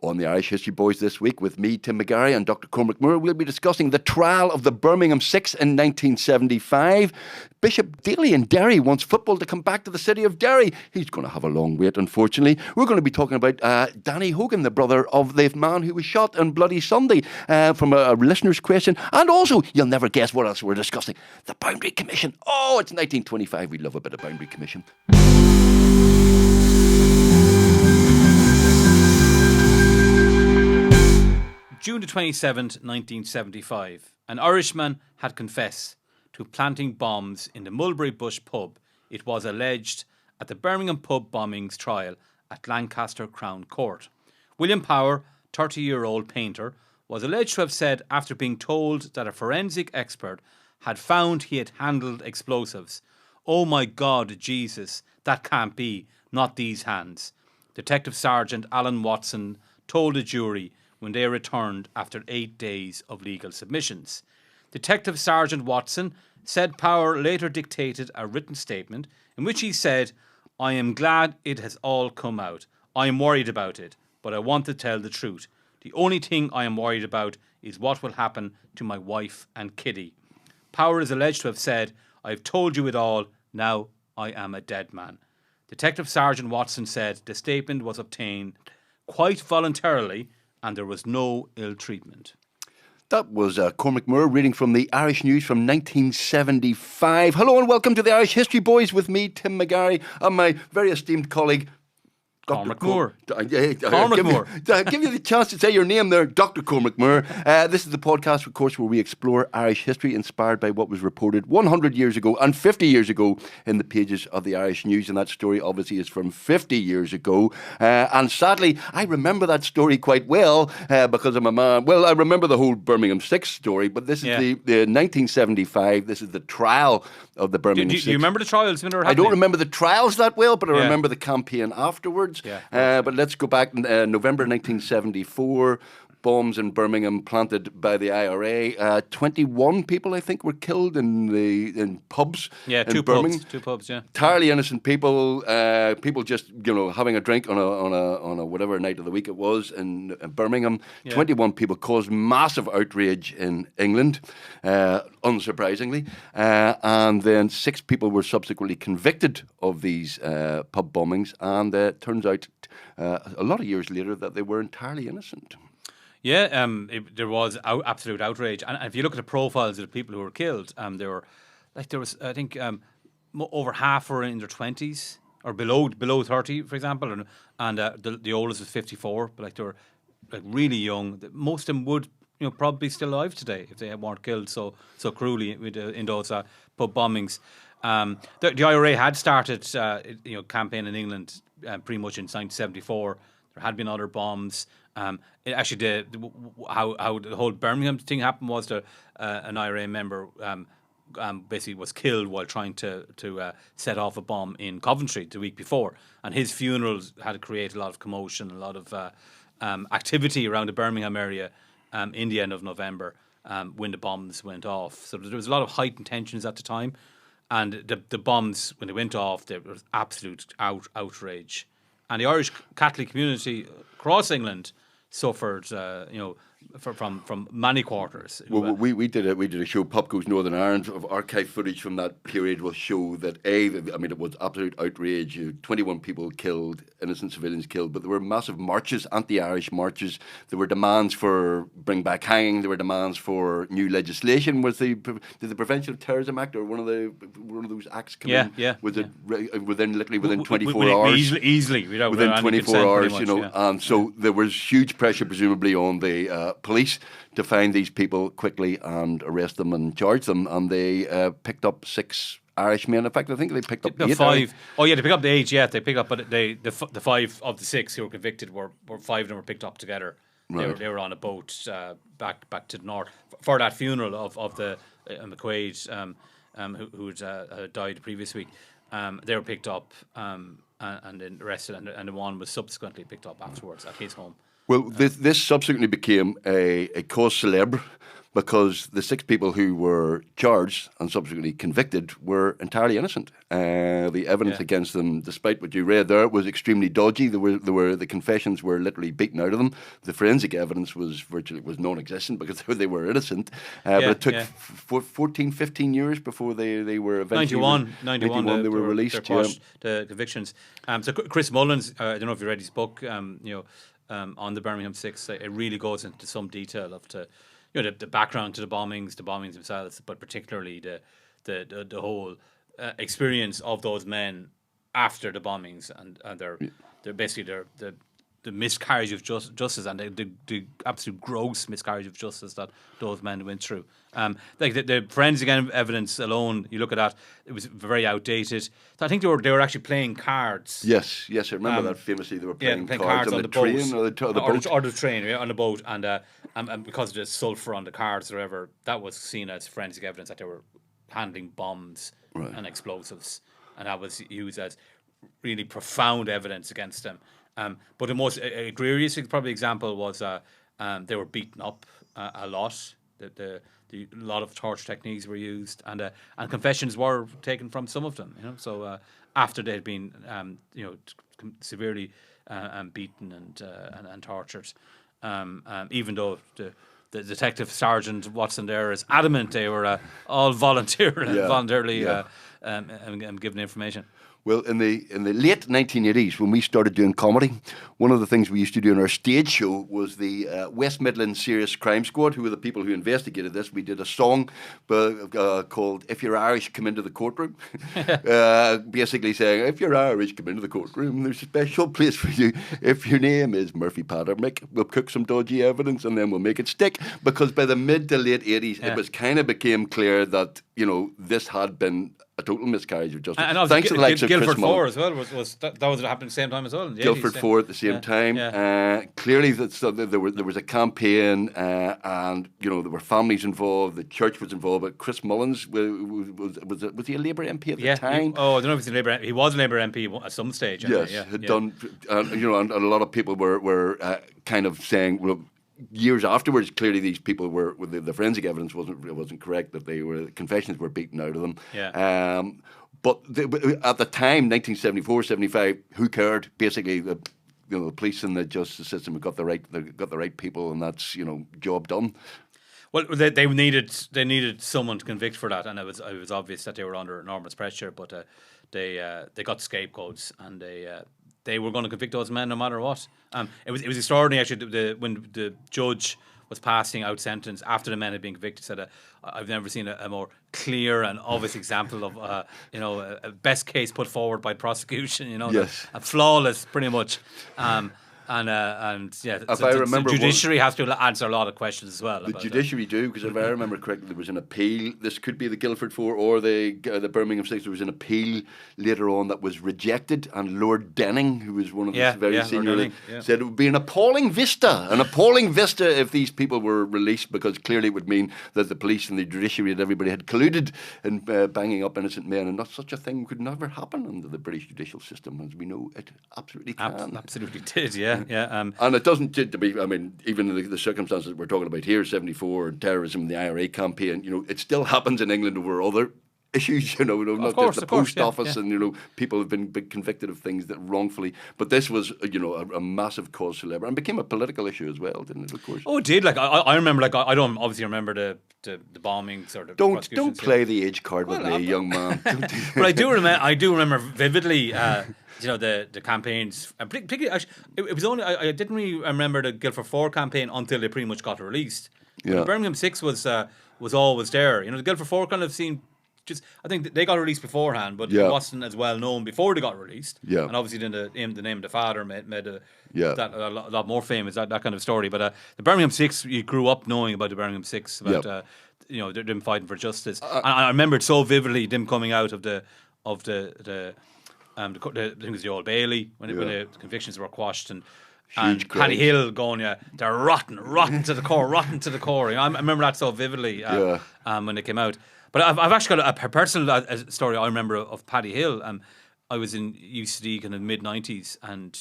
On the Irish History Boys this week with me, Tim McGarry, and Dr. Cormac Moore, we'll be discussing the trial of the Birmingham Six in 1975. Bishop Daly in Derry wants football to come back to the city of Derry. He's going to have a long wait, unfortunately. We're going to be talking about Danny Hogan, the brother of the man who was shot on Bloody Sunday, from a listener's question. And also, you'll never guess what else we're discussing. The Boundary Commission. Oh, it's 1925. We love a bit of Boundary Commission. June the 27th, 1975, an Irishman had confessed to planting bombs in the Mulberry Bush pub, it was alleged, at the Birmingham pub bombings trial at Lancaster Crown Court. William Power, 30-year-old painter, was alleged to have said, after being told that a forensic expert had found he had handled explosives, "Oh my God, Jesus, that can't be, not these hands." Detective Sergeant Alan Watson told the jury when they returned after 8 days of legal submissions. Detective Sergeant Watson said Power later dictated a written statement in which he said, "I am glad it has all come out. I am worried about it, but I want to tell the truth. The only thing I am worried about is what will happen to my wife and kiddie." Power is alleged to have said, "I have told you it all, now I am a dead man." Detective Sergeant Watson said the statement was obtained quite voluntarily and there was no ill treatment. That was Cormac Moore reading from the Irish News from 1975. Hello and welcome to the Irish History Boys with me, Tim McGarry, and my very esteemed colleague, Cormac Moore. Cormac Moore. Give you the chance to say your name there, Dr. Cormac Moore. This is the podcast, of course, where we explore Irish history inspired by what was reported 100 years ago and 50 years ago in the pages of the Irish News. And that story obviously is from 50 years ago. And sadly, I remember that story quite well because I'm a man. Well, I remember the whole Birmingham Six story, but this is the 1975. This is the trial of the Birmingham Six. Do you remember the trials when they were happening? I don't remember the trials that well, but I remember the campaign afterwards. But let's go back. November 1974, bombs in Birmingham planted by the IRA. 21 people, I think, were killed in pubs. Yeah, in two Birmingham. pubs. Yeah, entirely innocent people. People just having a drink on a whatever night of the week it was in Birmingham. 21 people caused massive outrage in England, unsurprisingly, and then 6 people were subsequently convicted of these pub bombings, and it turns out a lot of years later that they were entirely innocent. Yeah, there was absolute outrage, and if you look at the profiles of the people who were killed, there was I think over half were in their 20s or below 30, for example, and the oldest was 54, but they were really young. Most of them would probably still alive today if they weren't killed so cruelly in those pub bombings. The IRA had started campaign in England pretty much in 1974. There had been other bombs. How the whole Birmingham thing happened was that an IRA member basically was killed while trying to set off a bomb in Coventry the week before, and his funeral had created a lot of commotion, a lot of activity around the Birmingham area in the end of November when the bombs went off. So there was a lot of heightened tensions at the time, and the bombs, when they went off, there was absolute outrage. And the Irish Catholic community across England suffered, from many quarters. Well, we did a show, Pop Goes Northern Ireland, of archive footage from that period will show that it was absolute outrage. 21 people killed, innocent civilians killed, but there were massive marches, anti-Irish marches. There were demands for bring back hanging. There were demands for new legislation. Did the Prevention of Terrorism Act or one of those acts come in? Yeah. Was it within 24 hours? Easily. Within 24 hours, and so there was huge pressure, presumably, on the police to find these people quickly and arrest them and charge them, and they picked up 6 Irishmen. In fact, I think they picked up 8. 5. Oh yeah, they picked up the 8. Yeah, they picked up, but the 5 of the 6 who were convicted were 5 of them were picked up together. Right. They were on a boat back to the north for that funeral of the McQuaid who had died the previous week. They were picked up and then arrested, and the one was subsequently picked up afterwards at his home. Well, this subsequently became a cause célèbre because the 6 people who were charged and subsequently convicted were entirely innocent. The evidence against them, despite what you read there, was extremely dodgy. The confessions were literally beaten out of them. The forensic evidence was non-existent because they were innocent. But it took 14, 15 years before they were eventually 91 they were released. The convictions. So Chris Mullins, I don't know if you read his book, on the Birmingham Six. It really goes into some detail of the background to the bombings themselves, but particularly the whole experience of those men after the bombings and they're basically the miscarriage of justice and the absolute gross miscarriage of justice that those men went through. Like the forensic evidence alone, you look at that, it was very outdated. So I think they were actually playing cards. Yes, I remember that famously. They were playing cards on the train or the boat. Or the train, on the boat, and because of the sulphur on the cards or whatever, that was seen as forensic evidence that they were handling bombs and explosives, and that was used as really profound evidence against them. But the most egregious probably example was they were beaten up a lot. A lot of torture techniques were used, and confessions were taken from some of them. So after they had been severely beaten and tortured, even though the detective sergeant Watson there is adamant they were all voluntarily given information. Well, in the late 1980s, when we started doing comedy, one of the things we used to do in our stage show was the West Midlands Serious Crime Squad, who were the people who investigated this. We did a song called "If You're Irish, Come Into the Courtroom," basically saying, if you're Irish, come into the courtroom. There's a special place for you. If your name is Murphy Pattermick, we'll cook some dodgy evidence and then we'll make it stick. Because by the mid to late 80s, it was kind of became clear that this had been a total miscarriage of justice. And thanks to the likes of Guildford Chris 4 as well was that was happening at the same time as well. In the Guildford 80s, 4 at the same time. Clearly, there was a campaign, and there were families involved. The church was involved. But Chris Mullins was he a Labour MP at the time? I don't know if he's a Labour. He was a Labour MP at some stage. Yes, had done. And a lot of people were kind of saying, well, years afterwards, clearly these people were the forensic evidence wasn't correct, that confessions were beaten out of them. But at the time, 1974, 75, who cared? Basically, the police and the justice system got the right people, and that's job done. Well, they needed someone to convict for that, and it was obvious that they were under enormous pressure. But they got scapegoats, and they were going to convict those men no matter what. It was extraordinary actually. When the judge was passing out sentence after the men had been convicted, said, "I've never seen a more clear and obvious example of a best case put forward by prosecution. A flawless, pretty much." The judiciary has to answer a lot of questions as well. The judiciary do, because if I remember correctly, there was an appeal. This could be the Guildford 4 or the Birmingham 6. There was an appeal later on that was rejected, and Lord Denning, who was one of the very senior, said it would be an appalling vista if these people were released, because clearly it would mean that the police and the judiciary and everybody had colluded in banging up innocent men, and not such a thing could never happen under the British judicial system, as we know it absolutely can. Absolutely did, yeah. And it doesn't to be. I mean, even in the circumstances we're talking about here, 74, terrorism, the IRA campaign. It still happens in England over other issues. Not just the post office, and people have been convicted of things that wrongfully. But this was, a massive cause célèbre, and became a political issue as well, didn't it? Of course. Oh, it did. I remember. I don't obviously remember the bombings or the don't play the age card with me, young man. But I do remember vividly. The campaigns, particularly, it was only I didn't really remember the Guildford 4 campaign until they pretty much got released. The Birmingham 6 was always there. The Guildford 4 kind of seemed I think they got released beforehand, but it wasn't as well known before they got released. And obviously then the name of the father made that a lot more famous, that kind of story. But the Birmingham 6, you grew up knowing about the Birmingham 6, about them fighting for justice. And I remember it so vividly, them coming out of the I think it was the Old Bailey when the convictions were quashed, and Paddy Hill going, they're rotten to the core. I remember that so vividly when they came out. But I've actually got a personal story I remember of Paddy Hill. I was in UCD in the mid '90s, and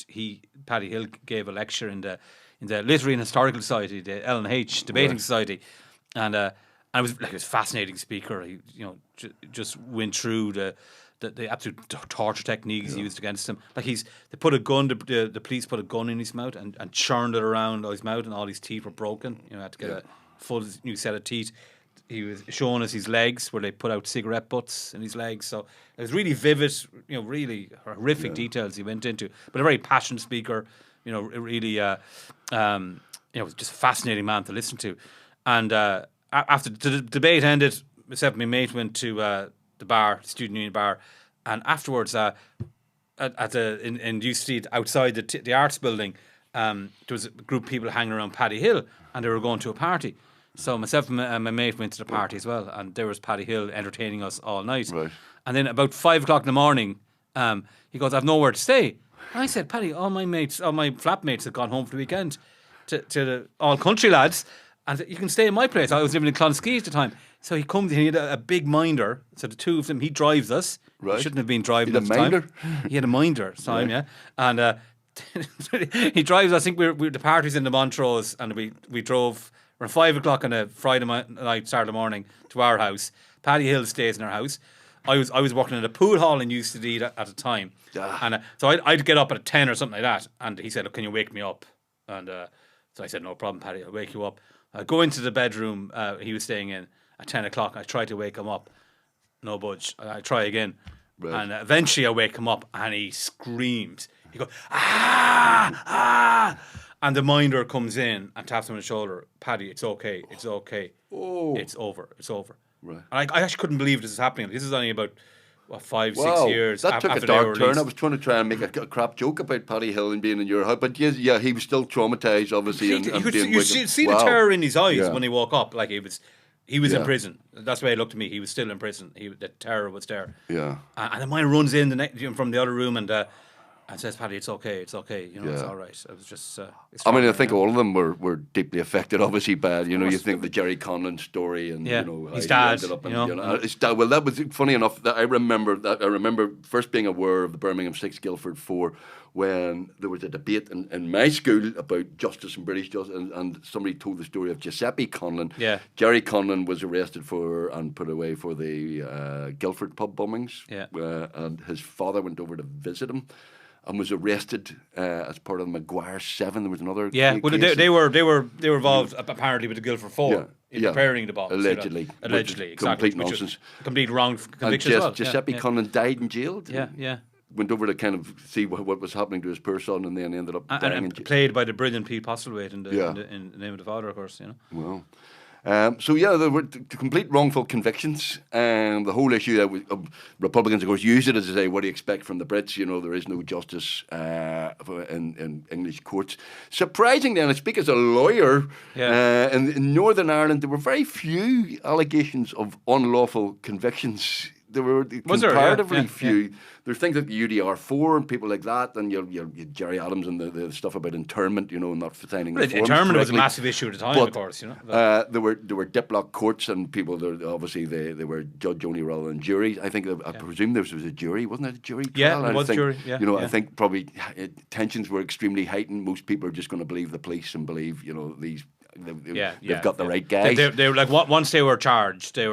Paddy Hill gave a lecture in the Literary and Historical Society, the L&H Debating Society. and I was like, he was a fascinating speaker. He, just went through the absolute torture techniques used against him. Like they put a gun, the police put a gun in his mouth and churned it around his mouth, and all his teeth were broken. Had to get a full new set of teeth. He was showing us his legs, where they put out cigarette butts in his legs. So it was really vivid, really horrific details he went into. But a very passionate speaker, really, was just a fascinating man to listen to. And after the debate ended, myself and my mate went to the bar, student union bar, and afterwards, in U Street outside the arts building, there was a group of people hanging around Paddy Hill, and they were going to a party. So myself and my mate went to the party as well, and there was Paddy Hill entertaining us all night. Right. And then about 5 o'clock in the morning, he goes, "I've nowhere to stay." And I said, "Paddy, all my flatmates have gone home for the weekend to the all country lads, and you can stay in my place." I was living in Clonskee at the time. So he comes in, he had a big minder. So the two of them, he drives us. Right. He shouldn't have been driving at the minder? time. He had a minder at the time, yeah. And he drives, I think the party's in the Montrose, and we drove around 5 o'clock on a Friday night, Saturday morning to our house. Paddy Hill stays in our house. I was working in a pool hall in UCD at the time. And so I'd get up at 10 or something like that. And he said, "Oh, can you wake me up?" And so I said, "No problem, Paddy, I'll wake you up." I go into the bedroom he was staying in at 10 o'clock. I try to wake him up. No budge. I try again. Right. And eventually I wake him up and he screams. He goes, "Ah! Ah!" And the minder comes in and taps him on the shoulder. "Paddy, it's okay. It's okay. Oh. It's over. It's over." Right. And I actually couldn't believe this is happening. This is only about 5, 6 years that after took a they dark were turn. released. I was trying to make a crap joke about Paddy Hill and being in your house, but yeah, he was still traumatized, obviously. You could see the terror in his eyes when he woke up. Like he was in prison. That's the way it looked to me. He was still in prison. The terror was there. Yeah. And the miner runs in from the other room and says, "Paddy, it's okay. It's okay. It's all right." It was just. I think all of them were deeply affected, obviously, by you think the Jerry Conlon story and his how dad. he ended up his dad. Well, that was funny enough. That I remember first being aware of the Birmingham Six, Guildford 4, when there was a debate in my school about justice and British justice, and somebody told the story of Giuseppe Conlon. Yeah. Jerry Conlon was arrested for and put away for the Guildford pub bombings. Yeah. And his father went over to visit him and was arrested as part of the Maguire 7. There was another Yeah, well, case. they were involved apparently with the Guildford 4 in preparing the bombs. Allegedly. Allegedly, Which is exactly. complete nonsense. Complete wrong conviction as well. Giuseppe Conlon died in jail. Yeah. Went over to kind of see what was happening to his poor son, and then ended up dying in jail. Played by the brilliant Pete Postlethwaite in the Name of the Father, of course. Well. There were complete wrongful convictions, and the whole issue that Republicans, of course, use it as to say, "What do you expect from the Brits? There is no justice in English courts." Surprisingly, and I speak as a lawyer, in Northern Ireland, there were very few allegations of unlawful convictions. There were comparatively few. There's things like the UDR4 and people like that, and your Jerry Adams and the stuff about internment, not signing the forms internment was a correctly. massive issue at the time, of course. There were diplock courts, and people. Obviously, they were judge only rather than juries. I think I presume there was a jury, wasn't it? A jury trial? Yeah, it was a jury. Yeah, I think probably tensions were extremely heightened. Most people are just going to believe the police and believe these. They've got the right guys. They were like once they were charged, they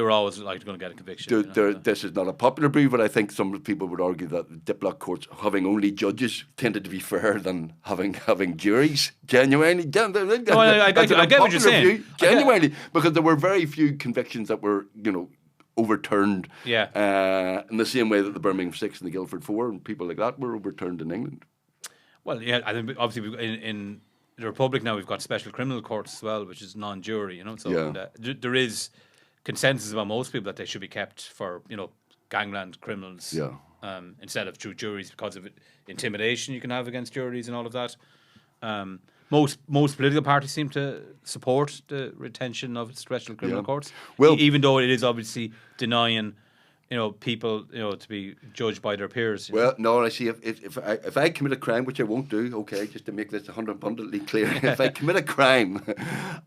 were always like going to get a conviction. This is not a popular view, but I think some people would argue that diplock courts, having only judges, tended to be fairer than having juries. Genuinely, I get what you're saying. Genuinely, because there were very few convictions that were, overturned. Yeah. In the same way that the Birmingham Six and the Guildford 4 and people like that were overturned in England. Well, yeah, I think obviously in the Republic now we've got special criminal courts as well, which is non-jury. So there is consensus among most people that they should be kept for gangland criminals instead of through juries because of intimidation you can have against juries and all of that. Most political parties seem to support the retention of special criminal courts, even though it is obviously denying people to be judged by their peers. Well, no, I see. If I commit a crime, which I won't do, okay, just to make this 100% clear, if I commit a crime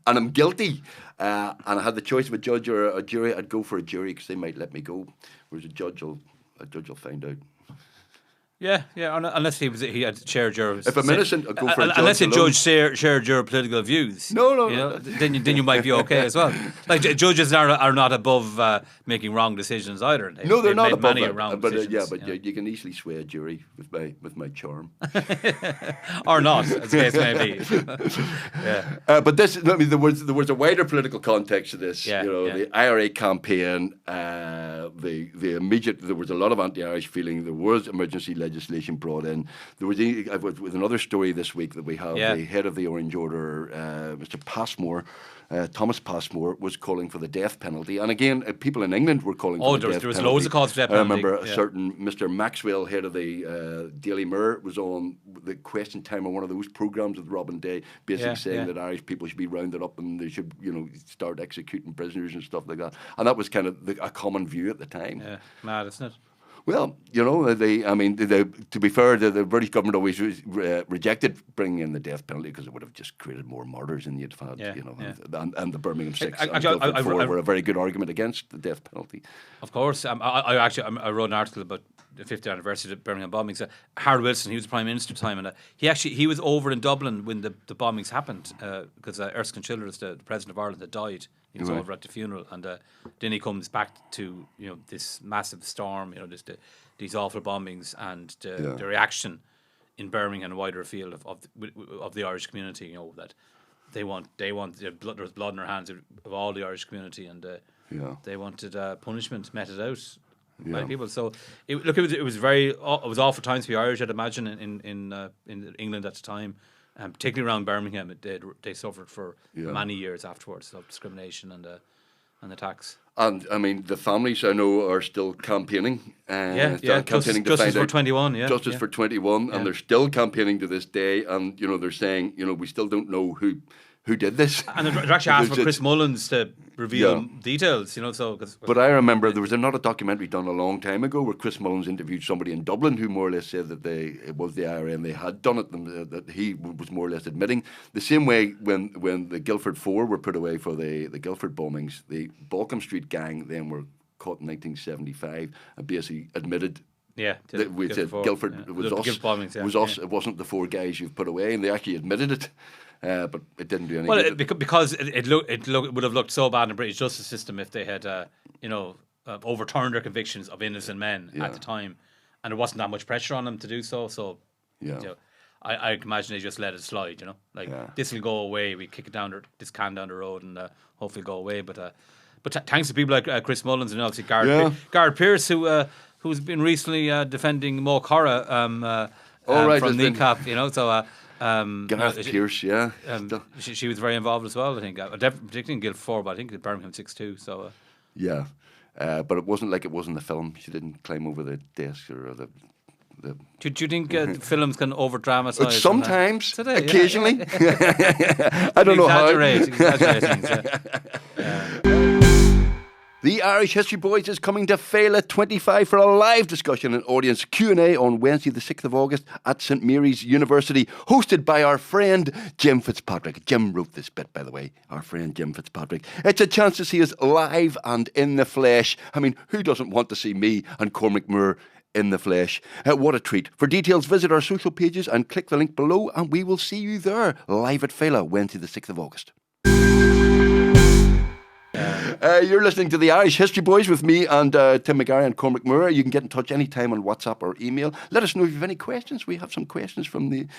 and I'm guilty, and I had the choice of a judge or a jury, I'd go for a jury because they might let me go, whereas a judge will find out. Yeah, unless he had shared your... If I'm innocent, I'll go for a judge unless a alone. judge shared your political views. No. Then you might be okay as well. Like, judges are not above making wrong decisions either. They're not above many that. wrong But decisions. you can easily sway a jury with my charm. Or not, as the case may be. Yeah. But there was a wider political context to this. The IRA campaign, there was a lot of anti-Irish feeling. There was emergency legislation brought in. There was with another story this week that we have. The head of the Orange Order, Mr. Passmore. Thomas Passmore was calling for the death penalty, and again, people in England were calling for the death penalty. There was loads of calls for death penalty. I remember a certain Mr. Maxwell, head of the Daily Mirror, was on the Question Time on one of those programmes with Robin Day, basically saying that Irish people should be rounded up and they should, start executing prisoners and stuff like that. And that was kind of a common view at the time. Yeah, mad, isn't it? Well, to be fair, the British government always rejected bringing in the death penalty because it would have just created more murders than you'd have had, and the Birmingham Six and Guildford 4 were a very good argument against the death penalty. Of course. I wrote an article about the 50th anniversary of the Birmingham bombings. Harold Wilson, he was Prime Minister at the time, and he was over in Dublin when the bombings happened because Erskine Childress, the President of Ireland, had died. He was over at the funeral, and then he comes back to this massive storm, these awful bombings, and the reaction in Birmingham and wider field of the Irish community. that they want there's blood in their hands of all the Irish community, and they wanted punishment meted out by people. So it was awful times for the Irish, I'd imagine, in England at the time. Particularly around Birmingham, they suffered for many years afterwards of discrimination and attacks. And I mean, the families I know are still campaigning. Campaigning Justice for 21. Justice for 21, and they're still campaigning to this day. And they're saying, we still don't know who did this. And they're actually asking for Chris Mullins to reveal details, But I remember there was another documentary done a long time ago where Chris Mullins interviewed somebody in Dublin who more or less said that it was the IRA and they had done it, that he was more or less admitting. The same way when the Guildford 4 were put away for the Guildford bombings, the Balcombe Street gang then were caught in 1975 and basically admitted. That we said Guildford was us. Was us. It wasn't the 4 guys you've put away, and they actually admitted it. But it didn't do anything. Well, because it would have looked so bad in the British justice system if they had, overturned their convictions of innocent men at the time, and there wasn't that much pressure on them to do so. So, I imagine they just let it slide. This will go away. We kick it this can down the road, and hopefully go away. But thanks to people like Chris Mullins and obviously Gareth Pearce, who's been recently defending Mo Corra from Kneecap. Gareth Pearce, she was very involved as well, I think. Particularly in Guild 4, but I think the Birmingham Six too. So but it wasn't like it was in the film. She didn't climb over the desk or the. Do you think films can over dramatise? Sometimes, occasionally. I don't know how. Exaggerate things. The Irish History Boys is coming to Fela 25 for a live discussion and audience Q&A on Wednesday the 6th of August at St Mary's University, hosted by our friend Jim Fitzpatrick. Jim wrote this bit, by the way, our friend Jim Fitzpatrick. It's a chance to see us live and in the flesh. I mean, who doesn't want to see me and Cormac Moore in the flesh? What a treat. For details, visit our social pages and click the link below and we will see you there, live at Fela, Wednesday the 6th of August. You're listening to the Irish History Boys with me and Tim McGarry and Cormac Moore. You can get in touch anytime on WhatsApp or email. Let us know if you have any questions. We have some questions from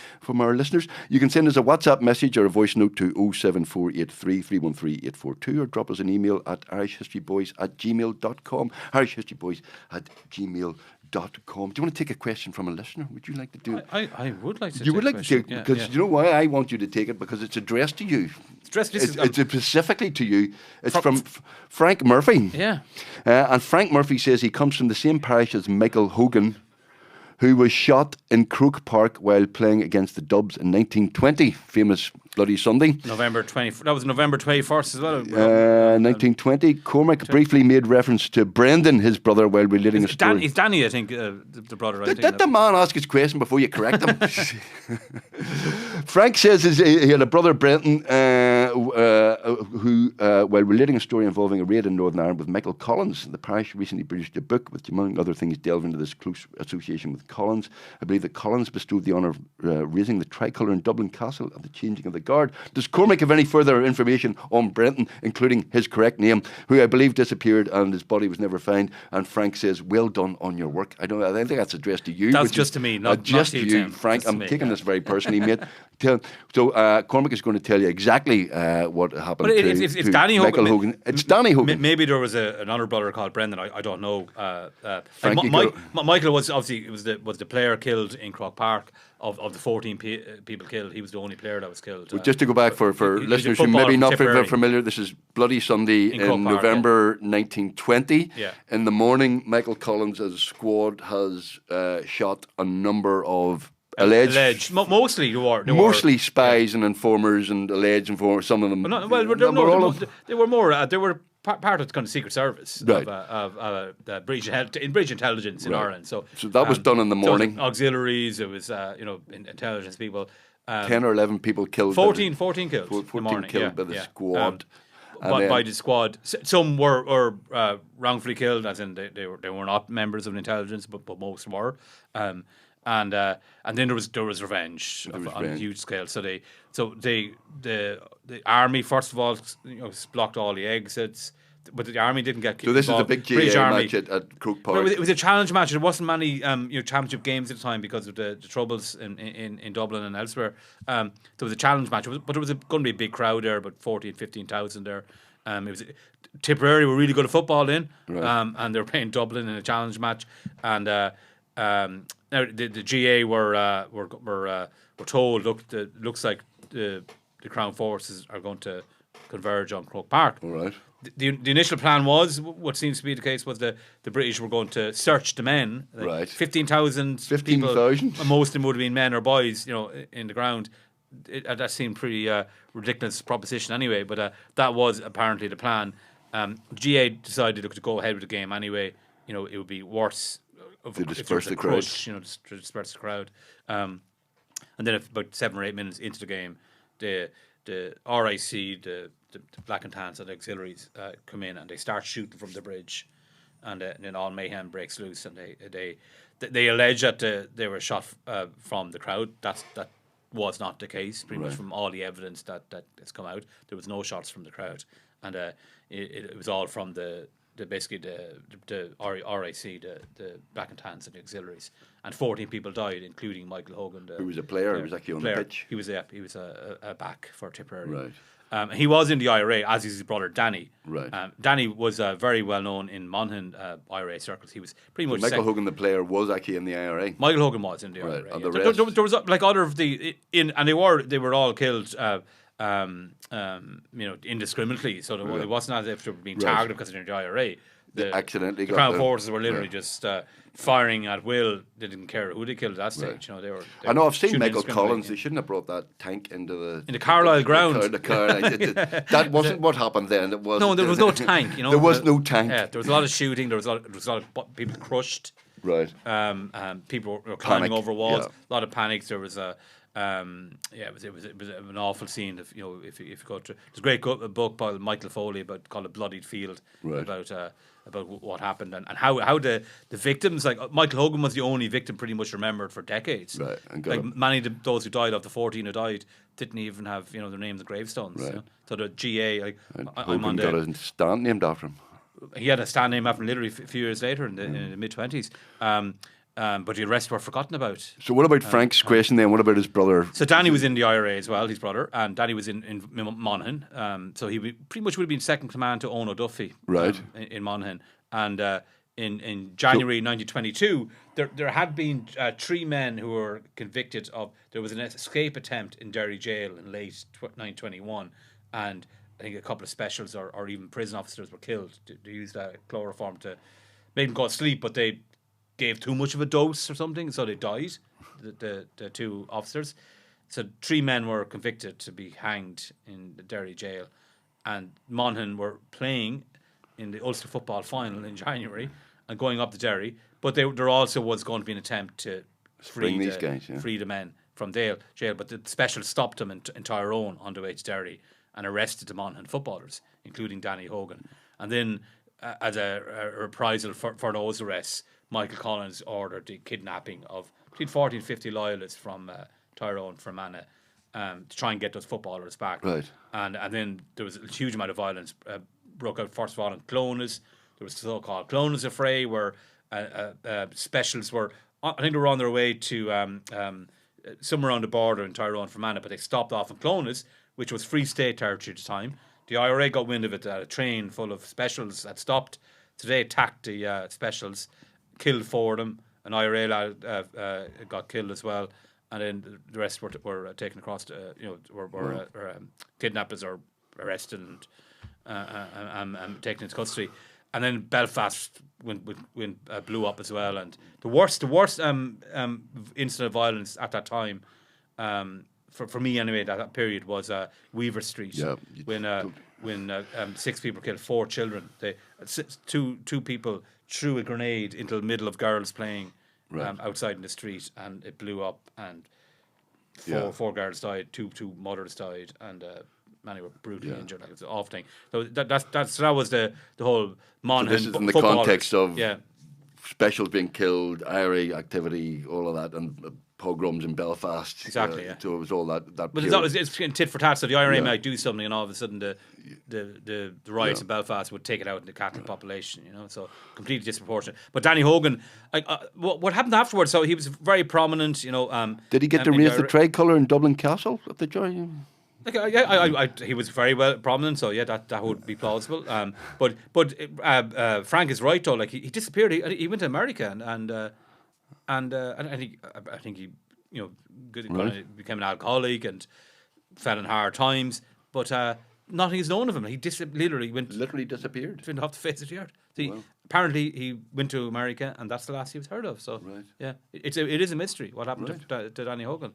our listeners. You can send us a WhatsApp message or a voice note to 07483 313 842 or drop us an email at irishhistoryboys@gmail.com. irishhistoryboys@gmail.com. Do you want to take a question from a listener? Would you like to do it? I would like to. You would like to take it because you know why I want you to take it, because it's addressed to you. It's specifically to you. It's from Frank Murphy. Yeah. And Frank Murphy says he comes from the same parish as Michael Hogan, who was shot in Croke Park while playing against the Dubs in 1920. Famous Bloody Sunday. That was November 21st as well. 1920. Cormac briefly made reference to Brendan, his brother, while relating a story. It's Danny, I think, the brother. Let the man ask his question before you correct him. Frank says he had a brother, Brendan, while relating a story involving a raid in Northern Ireland with Michael Collins, the parish recently produced a book which, among other things, delved into this close association with Collins. I believe that Collins bestowed the honour of raising the tricolour in Dublin Castle and the changing of the guard. Does Cormac have any further information on Brenton, including his correct name, who I believe disappeared and his body was never found? And Frank says, "Well done on your work." I think that's addressed to you. That's just to me, not just to to you, you, Tim. Frank. Just I'm to me, taking this very personally, mate. So Cormac is going to tell you exactly what happened But to, it's to Danny Michael Hogan. Hogan. It's Danny Hogan. Maybe there was another brother called Brendan. I don't know. Frankie Michael was obviously was the player killed in Croke Park. Of the 14 people killed, he was the only player that was killed. Just to go back for listeners who may be not very familiar, this is Bloody Sunday in November 1920. Yeah. In the morning, Michael Collins' squad has shot a number of alleged mostly spies and informers and alleged informers. Some of them. They were more. They were part of the kind of Secret Service right. of British intelligence in Ireland. So that was done in the morning. So auxiliaries. It was intelligence people. 10 or 11 people killed. 14 killed. 14 killed by the squad. By the squad. Some were wrongfully killed, as in they were not members of the intelligence, but most were. And then there was revenge on a huge scale. So the army first of all blocked all the exits, but the army didn't get. So this is a big GA match at Croke Park. Well, it was a challenge match. There wasn't many championship games at the time because of the troubles in Dublin and elsewhere. There was a challenge match, but there was going to be a big crowd there, about 15,000 there. It was Tipperary were really good at football then, and they were playing Dublin in a challenge match, and. Now the GA were told, look, looks like the Crown forces are going to converge on Croke Park. All right. The initial plan was, what seems to be the case, was the British were going to search the men. Right. 15,000 people. 15,000? Most of them would have been men or boys, in the ground. That seemed pretty ridiculous proposition anyway, but that was apparently the plan. GA decided to go ahead with the game anyway. It would be worse. To disperse the crowd. To disperse the crowd. And then about 7 or 8 minutes into the game, the RIC, the Black and Tans and the auxiliaries come in and they start shooting from the bridge, and then all mayhem breaks loose, and they allege that they were shot from the crowd. That was not the case. Pretty much from all the evidence that has come out, there was no shots from the crowd, and it was all from the RIC, the Black and Tans and the auxiliaries, and 14 people died, including Michael Hogan, who was a player. He was actually on the pitch. He was a back for Tipperary. Right. He was in the IRA, as is his brother Danny. Right. Danny was very well known in Monaghan IRA circles. He was pretty much. Michael Hogan, the player, was actually in the IRA. Michael Hogan was in the IRA. And there was like other of and they were all killed. Indiscriminately. So it wasn't as if they were being targeted because they're in the IRA. Accidentally the Crown forces were literally just firing at will. They didn't care who they killed at that stage. They were. I know. I've seen Michael Collins. They shouldn't have brought that tank into the Carlisle ground. The car. That wasn't what happened then. It was. No, there was no tank. There was no tank. Yeah, there was a lot of shooting. There was a lot of people crushed. Right. People were climbing over walls. A lot of panics. There was a. It was an awful scene. If you go to, there's a great book by Michael Foley called "A Bloodied Field" about what happened and how the victims, like Michael Hogan was the only victim pretty much remembered for decades. Right, like many of those who died, of the 14 who died, didn't even have their names and gravestones. Right. So the GA, Hogan got a stand named after him. He had a stand name after him literally a few years later in the mid-20s. But the rest were forgotten about. So what about Frank's question then? What about his brother? So Danny was in the IRA as well, his brother, and Danny was in Monaghan. So he pretty much would have been second command to Owen O'Duffy, in Monaghan. And in January 1922, there had been 3 men who were convicted of. There was an escape attempt in Derry jail in late 1921, and I think a couple of specials or even prison officers were killed. They used chloroform to make them go to sleep, but they gave too much of a dose or something, so they died, the 2 officers. So 3 men were convicted to be hanged in the Derry jail, and Monaghan were playing in the Ulster football final in January and going up to Derry, but there also was going to be an attempt to free the men from jail, but the specials stopped them in Tyrone on the way to Derry, and arrested the Monaghan footballers, including Danny Hogan. And then, as a reprisal for those arrests, Michael Collins ordered the kidnapping of between 40 and 50 loyalists from Tyrone, Fermanagh, to try and get those footballers back. Right. And then there was a huge amount of violence broke out, first of all, in Clones. There was the so-called Clones affray, where specials were, I think they were on their way to somewhere on the border in Tyrone, Fermanagh, but they stopped off in Clones, which was Free State territory at the time. The IRA got wind of it. A train full of specials had stopped. So they attacked the specials, killed 4 of them. An IRA lad got killed as well, and then the rest were taken across. Were kidnapped or arrested and taken into custody. And then Belfast blew up as well. And the worst incident of violence at that time, for me anyway, that period was Weaver Street. Yeah. When 6 people killed 4 children. Two people threw a grenade into the middle of girls playing outside in the street, and it blew up, and four girls died, two mothers died, and many were brutally injured. Like, it's an awful thing. So that was the whole Monaghan. So this is in the context of specials being killed, IRA activity, all of that, and pogroms in Belfast. Exactly. So it was all that. But it's tit for tat. So the IRA might do something, and all of a sudden the riots in Belfast would take it out in the Catholic population. So completely disproportionate. But Danny Hogan, what happened afterwards? So he was very prominent. Did he get to raise the tricolour in Dublin Castle at the joy? He was very well prominent, so that would be plausible. But Frank is right though. Like he disappeared. He went to America and I think he became an alcoholic and fell in hard times. But nothing is known of him. He literally disappeared. Went off the face of the earth. Apparently he went to America, and that's the last he was heard of. So it is a mystery what happened to Danny Hogan.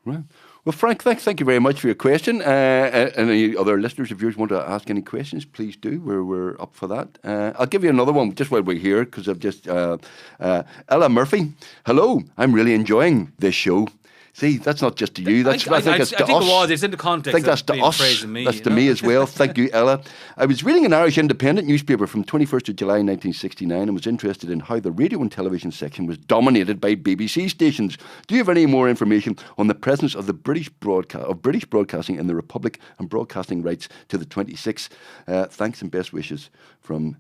Right. Well, Frank, thank you very much for your question. Any other listeners of yours want to ask any questions, please do. We're up for that. I'll give you another one just while we're here, because I've just... Ella Murphy, hello. I'm really enjoying this show. See, that's not just to you. I think it's to us. It's in the context. I think that's to us. That's to me as well. Thank you, Ella. I was reading an Irish independent newspaper from 21st of July 1969 and was interested in how the radio and television section was dominated by BBC stations. Do you have any more information on the presence of the British broadcasting in the Republic and broadcasting rights to the 26? Thanks and best wishes from...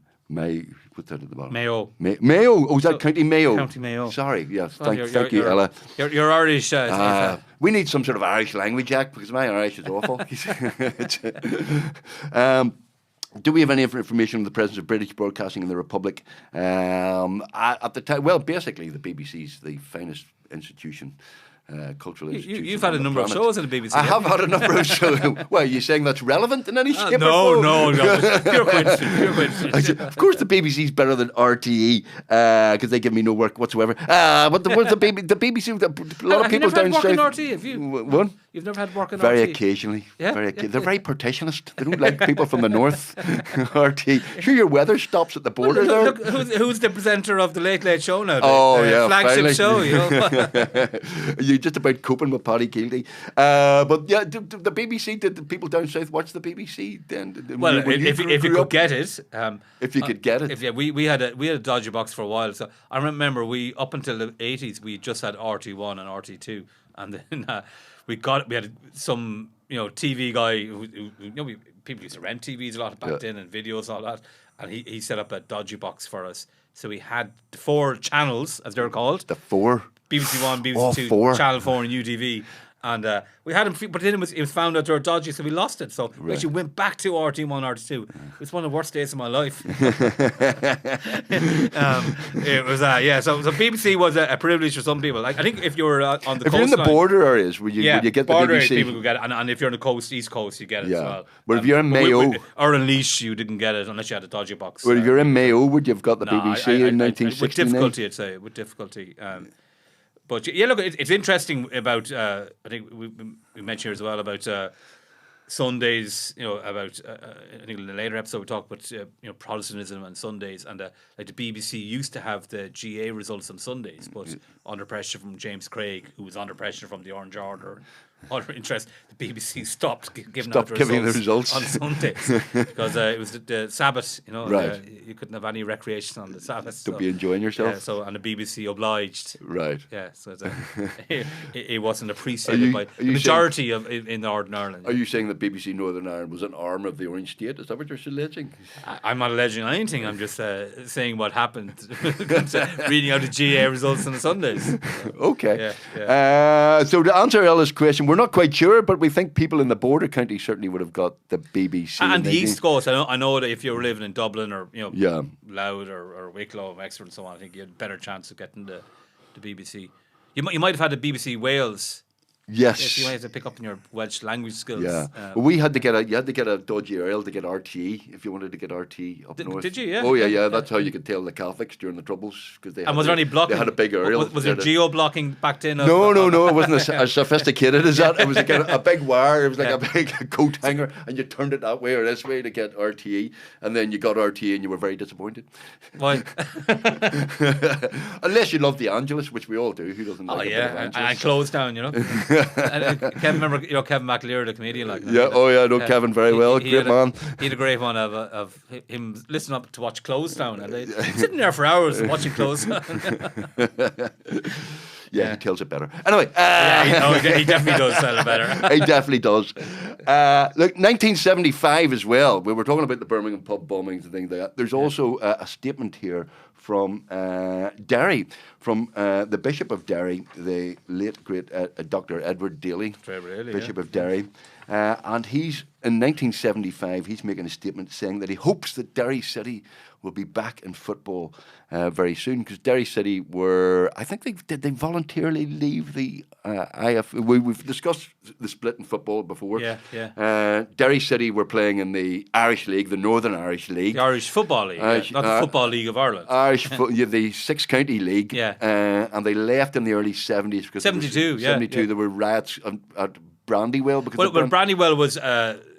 what's that at the bottom? Mayo. Mayo. Oh, is that County Mayo? County Mayo. Sorry. Yes. Thank you, Ella. You're Irish. We need some sort of Irish language act, because my Irish is awful. Do we have any information on the presence of British broadcasting in the Republic at the time? Well, basically, the BBC's the finest institution. Cultural institution. You've had a number of shows on the BBC. I have had a number of shows. Well, are you saying that's relevant in any shape or form? No. Pure coincidence. Of course, the BBC's better than RTE because they give me no work whatsoever. But the BBC, a lot of people down south. Have you never had work in RTE? Have you? What? You've never had work in RTE? Very occasionally. Yeah? They're very partitionist. They don't like people from the north. RTE. Sure, your weather stops at the border there. Look, who's the presenter of the Late Late Show now? Flagship show. You're just about coping with Paddy Keelty. But yeah, the BBC, did the people down south watch the BBC then? Well, if you could get it. If you could get it. We had a dodgy box for a while. So I remember up until the 80s, we just had RT1 and RT2. And then we had some TV guy who people used to rent TVs a lot back then and videos, all that. And he set up a dodgy box for us. So we had the 4 channels, as they're called. The 4? BBC One, BBC Two, Channel 4 and UTV. And we had them, but then it was found out they were dodgy, so we lost it. So we actually went back to RT1, RT2. It was one of the worst days of my life. It was, So BBC was a privilege for some people. Like, I think if you were on the coast, if you're in the border areas, would you get the BBC? People would get it, and if you're on the coast, East Coast, you get it as well. But if you're in Mayo or in Laois, you didn't get it unless you had a dodgy box. Well, if you're in Mayo, would you have got the BBC in 1969? With difficulty, I'd say. With difficulty. But yeah, look, it's interesting about. I think we mentioned here as well about Sundays. About I think in the later episode we talked about Protestantism and Sundays, and like the BBC used to have the GA results on Sundays, but under pressure from James Craig, who was under pressure from the Orange Order, other interest, the BBC stopped giving the results on Sundays because it was the Sabbath. You know, Right. You couldn't have any recreation on the Sabbath. to be enjoying yourself. Yeah, so and the BBC obliged. Right. Yeah, so it wasn't appreciated by the you majority in Northern Ireland. Are you saying that BBC Northern Ireland was an arm of the Orange State? Is that what you're alleging? I'm not alleging anything. I'm just saying what happened. Reading out the GA results on the Sundays. Okay. Yeah. So to answer Ella's question, we're not quite sure, but we think people in the border counties certainly would have got the BBC. And the East Coast, I know that if you were living in Dublin or Yeah. Louth or Wicklow, Exeter and so on, I think you had a better chance of getting the BBC. You might have had the BBC Wales. Yes. You might have to pick up on your Welsh language skills. Yeah. Well, you had to get a dodgy Earl to get RTE if you wanted to get RTE up north. Did you? Yeah. Oh yeah. That's how you could tell the Catholics during the Troubles because they. And was there any blocking? They had a big Earl. Was there geo blocking back then? No. It wasn't as sophisticated as that. It was a big wire. It was like a big coat hanger, and you turned it that way or this way to get RTE, and then you got RTE, and you were very disappointed. Why? Unless you love the Angelus, which we all do. Who doesn't? Oh like yeah, and closed down. And Kevin, remember Kevin McAleer, the comedian, like yeah. Oh yeah, I know Kevin very well. Great man. He had a great one of him listening up to watch Close Down, and they sitting there for hours watching Close Down. Yeah, he tells it better. Anyway, he definitely does tell it better. He definitely does. Look, 1975 as well. We were talking about the Birmingham pub bombings and things like that. There's also a statement here from Derry, from the Bishop of Derry, the late great Dr. Edward Daly, Bishop of Derry, and he's in 1975. He's making a statement saying that he hopes that Derry City will be back in football very soon, because Derry City were, I think they voluntarily leave the IF. We've discussed the split in football before. Yeah. Derry City were playing in the Irish League, the Northern Irish League. The Irish Football League, not the Football League of Ireland. The Six County League. Yeah. And they left in the early 70s because 72, there were riots at Brandywell. Because Brandywell was...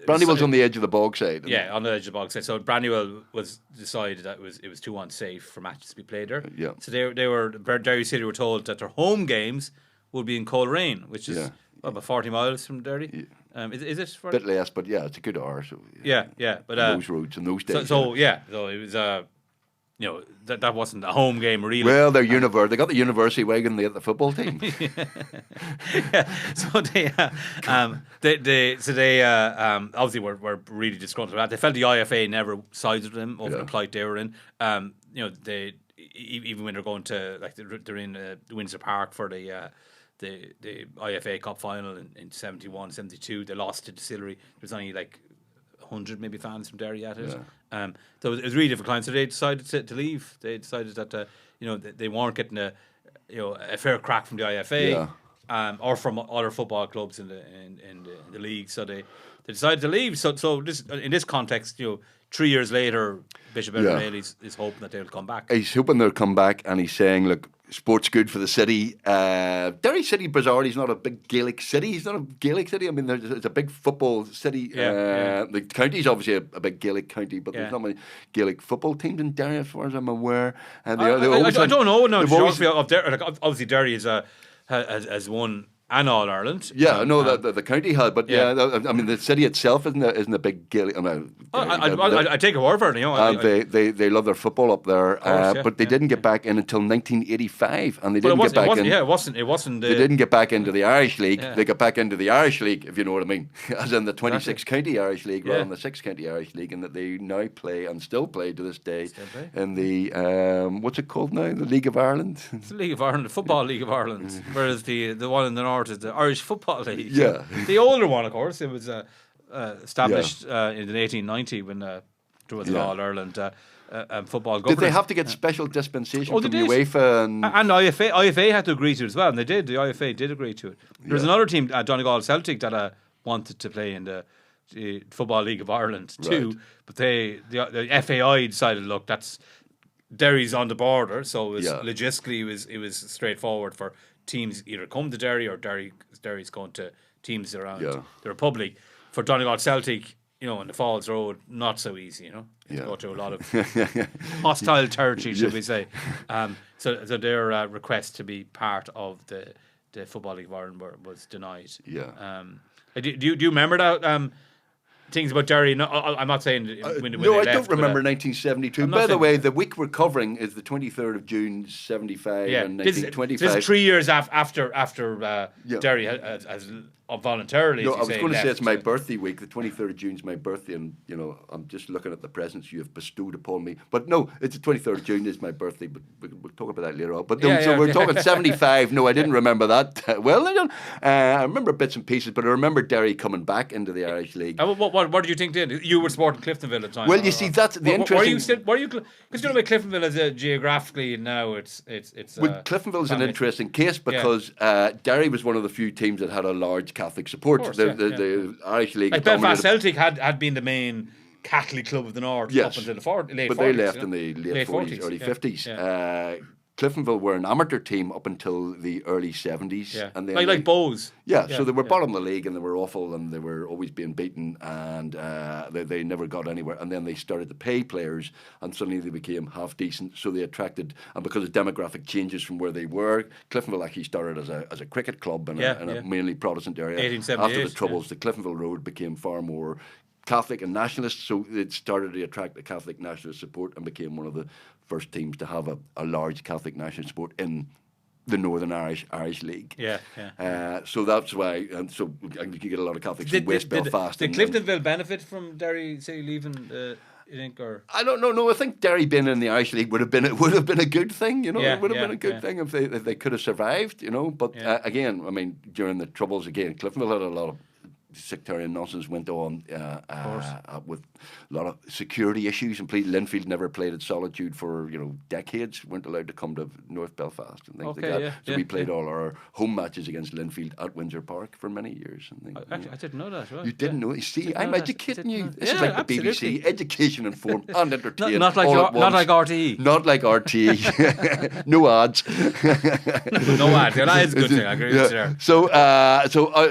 Brandywell's on the edge of the bog side. Yeah, on the edge of the bog side. So Brandywell was decided that it was too unsafe for matches to be played there. Yeah. So Derry City were told that their home games would be in Coleraine, which is about 40 miles from Derry. Yeah. Is it? A bit less, but yeah, it's a good hour. So yeah. But those roads and those days. So it was that wasn't a home game really. Well, they got the university wagon. They had the football team. So they obviously were really disgruntled about that. They felt the IFA never sided with them over the plight they were in. They even when they're going to they're in Windsor Park for the IFA Cup final in 71, 72. They lost to Distillery. There was only 100 maybe fans from Derry at it. So it was really difficult. So they decided to leave. They decided that they weren't getting a fair crack from the IFA or from other football clubs in the league. So they decided to leave. So this in this context, 3 years later, Bishop Edward Daly is hoping that they'll come back. He's hoping they'll come back, and he's saying, look, sport's good for the city. Derry City, bizarrely, is not a big Gaelic city. It's not a Gaelic city. I mean, it's a big football city. The county's obviously a big Gaelic county, but there's not many Gaelic football teams in Derry, as far as I'm aware. And I don't know. No, obviously Derry has won and All Ireland. Yeah, I know that the county had, but I mean the city itself isn't a big Gaelic. I take a word for it. They love their football up there, but they didn't get back in until 1985, and they didn't get back in. It wasn't. They didn't get back into the Irish League. They got back into the Irish League, if you know what I mean, as in the 26 county Irish League rather than the 6 county Irish League, and that they now play and still play to this day in the what's it called now? The League of Ireland. It's the League of Ireland, the Football League of Ireland, whereas the one in the north is the Irish Football League. Yeah, the older one, of course. It was established in 1890 when there was an All Ireland football government. Did they have to get special dispensation from UEFA and IFA had to agree to it as well, and they did. The IFA did agree to it. There was another team, Donegal Celtic, that wanted to play in the Football League of Ireland too, but the FAI decided, look, that's Derry's on the border, so it was logistically it was straightforward for teams either come to Derry or Derry's going to teams around the Republic. For Donegal Celtic, in the Falls Road, not so easy, to go to a lot of hostile territory, should we say. So their request to be part of the the Football League of Ireland was denied. Yeah. Do you remember that? Things about Derry. No, I'm not saying when no, they I left, don't remember 1972. By the way, the week we're covering is the 23rd of June, 75 and 1925. This is 3 years after Derry has voluntarily. No, I was going to say it's my left. birthday week. The 23rd of June is my birthday, and I'm just looking at the presents you have bestowed upon me. But no, it's the 23rd of June is my birthday. But we'll talk about that later on. But we're talking 75. No, I didn't remember that. Well, I remember bits and pieces, but I remember Derry coming back into the Irish League. What did you think then? You were supporting Cliftonville at the time. Well, you see, that's the interesting. Were you? Because Cliftonville is geographically now it's. Well, Cliftonville is an interesting case because Derry was one of the few teams that had a large Catholic support. The Irish League. Like Belfast Celtic had been the main Catholic club of the North up until the late 40s. But they left in the late 40s, early 50s. Cliftonville were an amateur team up until the early 70s. Yeah. And then like Bows. So they were bottom of the league and they were awful and they were always being beaten and they never got anywhere. And then they started to pay players and suddenly they became half decent. So they attracted, and because of demographic changes from where they were, Cliftonville actually started as a cricket club in a mainly Protestant area. 1878. After the Troubles, the Cliftonville Road became far more Catholic and nationalist, so it started to attract the Catholic nationalist support and became one of the first teams to have a large Catholic national support in the Northern Irish League. So that's why, and so you get a lot of Catholics from West Belfast. Did Cliftonville benefit from Derry, say, leaving? You think, or I don't know. No, I think Derry being in the Irish League would have been a good thing. It would have been a good thing if they could have survived. But again, I mean, during the Troubles, again, Cliftonville had a lot of sectarian nonsense went on with a lot of security issues, and Linfield never played at Solitude for decades, weren't allowed to come to North Belfast and things like that. So we played all our home matches against Linfield at Windsor Park for many years. And I didn't know that. Right? You didn't know? You see, I'm educating you. This is like the BBC, education, informed and entertained. Not like RTE. Not like RTE. No ads. No ads. That is a good thing. I agree with you there. So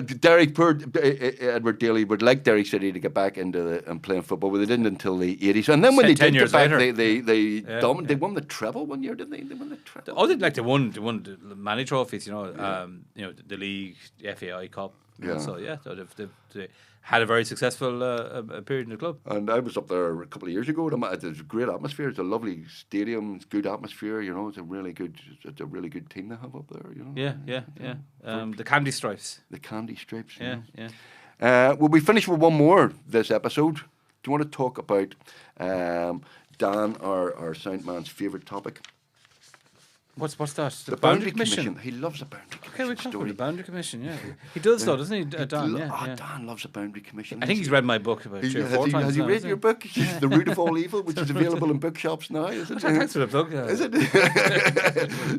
Derek Edward Daly would like Derry City to get back into and playing football, but they didn't until the 80s. And then when they did get back, they won the treble one year, didn't they? They won the treble. Oh, they won many trophies. The league, the FAI Cup. Yeah. So they had a very successful period in the club. And I was up there a couple of years ago. It's a great atmosphere. It's a lovely stadium. It's good atmosphere. It's a really good team they have up there. The Candy Stripes. The Candy Stripes. Yeah. Will we finish with one more this episode? Do you want to talk about Dan, our sound man's favourite topic? What's that? The Boundary Commission. He loves a Boundary Commission. Okay, we talk about the Boundary Commission, He does though, doesn't he, Dan? Dan loves a Boundary Commission. I think he's read my book about 3 or 4 times. Has he read your book? The Root of All Evil, which is available in bookshops now, is it? Thanks for the plug. Is it?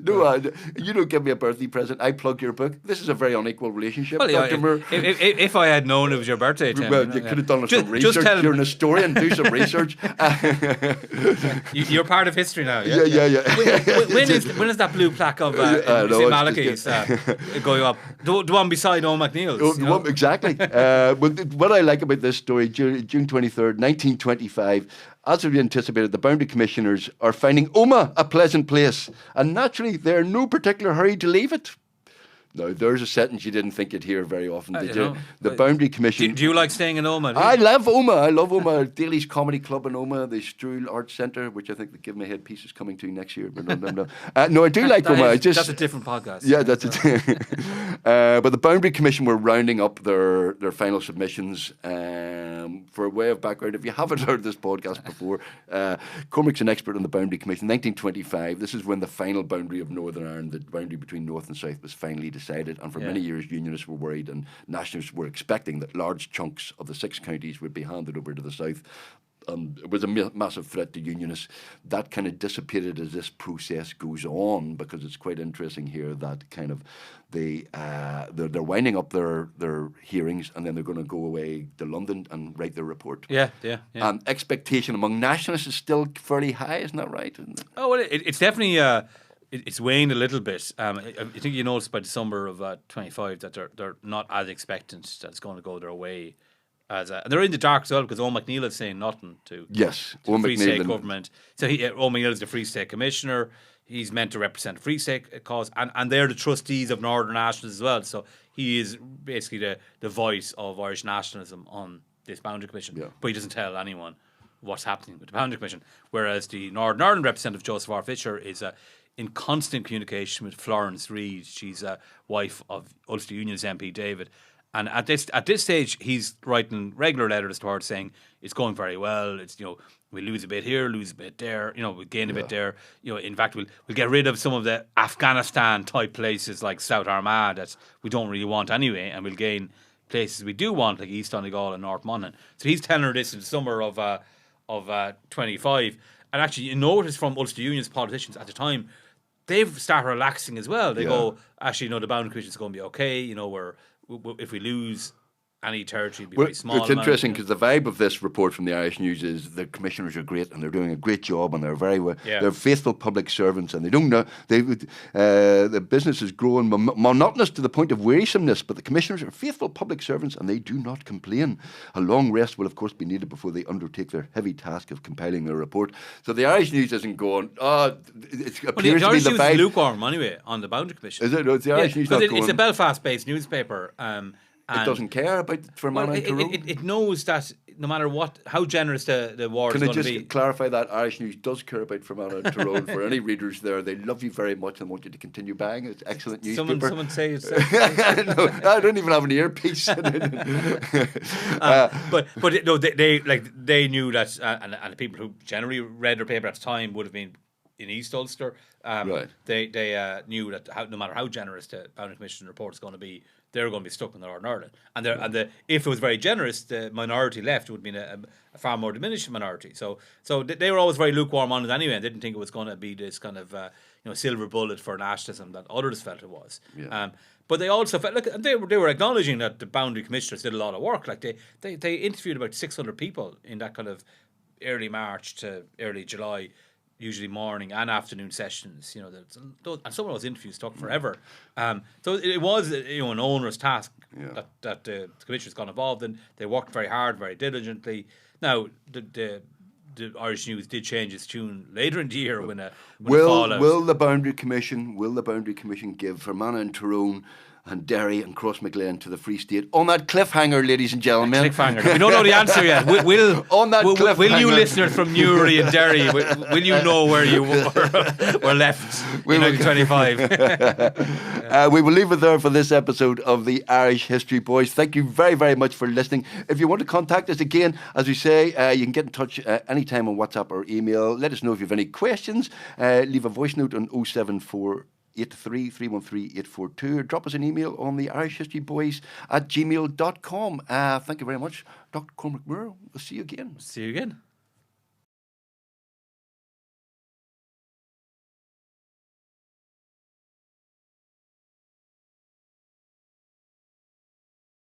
No, you don't give me a birthday present. I plug your book. This is a very unequal relationship, Dr. Moore. If I had known it was your birthday, Tim, well, you could have done some research. You're an historian. Do some research. You're part of history now. Yeah. When is that blue plaque of St. Malachy's going up? The one beside Owen McNeil's. Exactly. What I like about this story, June 23rd, 1925, as we anticipated, the Boundary Commissioners are finding Omagh a pleasant place, and naturally they're in no particular hurry to leave it. Now, there's a sentence you didn't think you'd hear very often, did you? The Boundary Commission. Do you like staying in Omagh? I love Omagh. I love Omagh. Daly's Comedy Club in Omagh, the Struhl Arts Centre, which I think the Give Me Head piece is coming to next year. No, I do like Omagh. That's a different podcast. Yeah, that's it. But the Boundary Commission were rounding up their final submissions. For a way of background, if you haven't heard this podcast before, Cormac's an expert on the Boundary Commission. 1925, this is when the final boundary of Northern Ireland, the boundary between North and South, was finally decided. And for many years, Unionists were worried and Nationalists were expecting that large chunks of the 6 counties would be handed over to the South. It was a massive threat to Unionists. That kind of dissipated as this process goes on, because it's quite interesting here that kind of they're winding up their hearings, and then they're going to go away to London and write their report. Yeah. And expectation among Nationalists is still fairly high, isn't that right? Oh, well, it's definitely... It's waned a little bit. I think you noticed by December of 25 that they're not as expectant that it's going to go their way. And they're in the dark as well, because Owen McNeil is saying nothing to the Free State government. So Owen McNeil is the Free State Commissioner. he's meant to represent a Free State cause, and they're the trustees of Northern Nationals as well. So he is basically the voice of Irish nationalism on this Boundary Commission. Yeah. But he doesn't tell anyone what's happening with the Boundary Commission. Whereas the Northern Ireland representative, Joseph R. Fisher, is in constant communication with Florence Reid. She's a wife of Ulster Union's MP David. And at this stage, he's writing regular letters to her saying it's going very well. It's, we lose a bit here, lose a bit there. We gain a bit there. In fact, we'll get rid of some of the Afghanistan type places like South Armagh that we don't really want anyway, and we'll gain places we do want like East Donegal and North Monaghan. So he's telling her this in the summer of 25. And actually, you notice from Ulster Union's politicians at the time, they've started relaxing as well. They go, actually, the Boundary Commission's going to be okay. If we lose any territory, it'll be very small. It's interesting because the vibe of this report from the Irish News is the commissioners are great and they're doing a great job and they're very well. Yeah. They're faithful public servants and they don't know the business is growing monotonous to the point of wearisomeness. But the commissioners are faithful public servants and they do not complain. A long rest will of course be needed before they undertake their heavy task of compiling their report. So the Irish News isn't going. It appears to be the vibe. Is lukewarm anyway on the Boundary Commission. Is it? No, it's the Irish News. It's a Belfast-based newspaper. It doesn't care about Fermanagh and Tyrone. It knows that no matter how generous the war is going to be. Can I just clarify that Irish News does care about Fermanagh and Tyrone? For any readers there, they love you very much and want you to continue buying. It's excellent newspaper. Someone say it's. No, I don't even have an earpiece. But they knew that, and the people who generally read their paper at the time would have been in East Ulster. Right. They knew that no matter how generous the Boundary Commission report is going to be, they're going to be stuck in Northern Ireland. And if it was very generous, the minority left would have been a far more diminished minority. So they were always very lukewarm on it anyway, and didn't think it was going to be this kind of silver bullet for nationalism that others felt it was. Yeah. But they also felt they were acknowledging that the Boundary Commissioners did a lot of work. Like they interviewed about 600 people in that kind of early March to early July. Usually morning and afternoon sessions, and some of those interviews took forever. So it was, an onerous task that the commissioners got involved in. They worked very hard, very diligently. Now, the Irish News did change its tune later in the year when will the Boundary Commission give Fermanagh and Tyrone and Derry and Crossmaglen to the Free State on that cliffhanger, ladies and gentlemen? Cliffhanger. We don't know the answer yet. Will you listeners from Newry and Derry, will you know where you were left in 1925? We will leave it there for this episode of the Irish History Boys. Thank you very, very much for listening. If you want to contact us again, as we say, you can get in touch anytime on WhatsApp or email. Let us know if you have any questions. Leave a voice note on 074 83 313 842 or drop us an email on the irishhistoryboys@gmail.com. Thank you very much, Dr. Cormac Moore. We'll see you again.